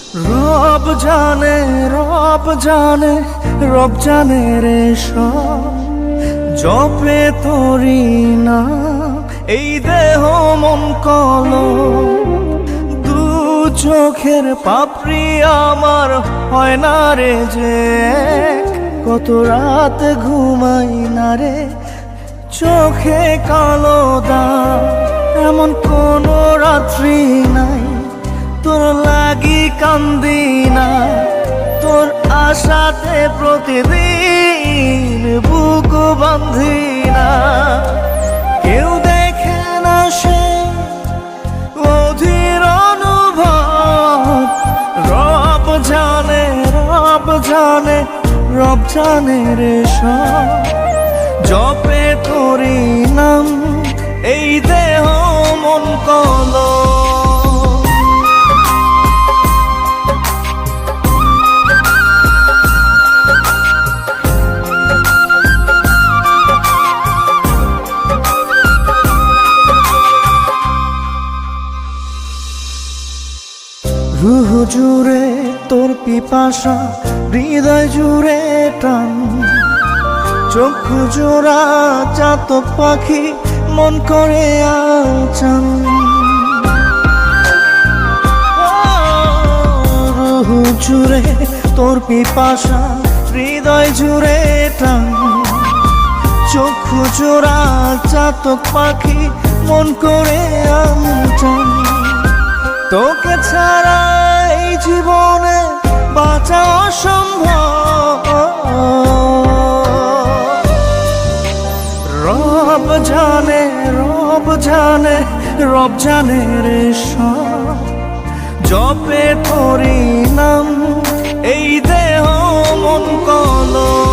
রব জানে, রব জানে, রব জানে রে সব। জপে তোরি না এই দেহ মন কলম, দু চোখের পাপড়ি আমার হয় না রে যে এক। কত রাত ঘুমাই না রে চোখে কালো দাগ, এমন কোনো রাত্রি নাই তোর লাগি কান্দি না। তোর আশাতে প্রতিদিন বুক বান্ধি না। কেউ দেখে না সে অধীর অনুভব, রব জানে, রব জানে, রব জানে রে সব। জপে তোরি নাম এই দেহ মন কলম। রুহ জুড়ে তোর পিপাসা, হৃদয় জুড়ে টান, চক্ষু জোড়া চাতক পাখি মন করে আলচান। রুহ জুড়ে তোর পিপাসা, হৃদয় জুড়ে টান, চক্ষু জোড়া চাতক পাখি মন করে আলচান। তোকে ছাড়া এই জীবনে বাঁচা অসম্ভব। রব জানে, রব জানে, রব জানে রে সব। জপে তোরি নাম এই দেহ মন কলম।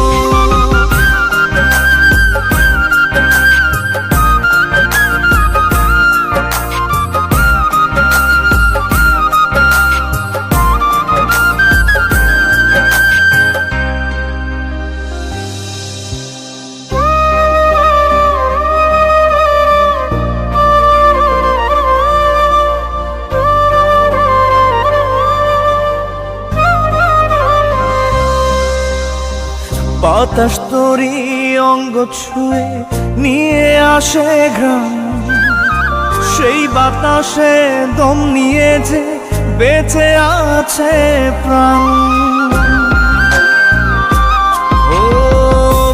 বাতাস তোরি অঙ্গ ছুঁয়ে নিয়ে আসে ঘ্রাণ, সেই বাতাসে দম নিয়ে যে বেঁচে আছে প্রাণ। ও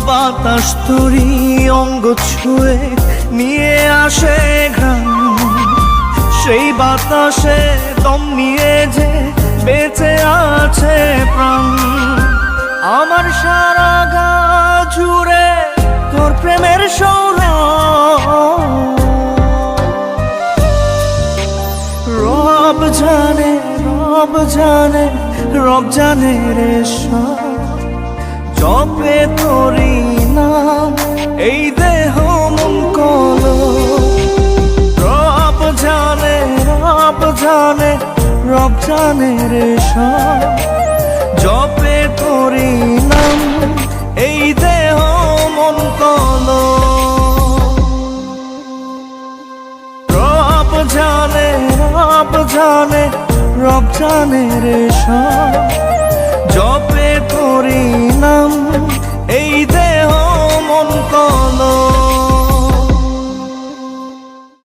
বাতাস তোরি অঙ্গ ছুঁয়ে নিয়ে আসে ঘ্রাণ, সেই বাতাসে দম নিয়ে যে বেঁচে আছে প্রাণ। আমার সারা গা জুড়ে তোর প্রেমের সৌরভ, রব জানে, রব জানে, রব জানে রে সব। জপে তোরি নাম এই দেহ মন কলম। রব জানে, রব জানে, রব জানে রে সব। জপে তোরি নাম এই দেহ মন কলম। রব জানে, রব জানে, রব জানে রে সব। জপে তোরি নাম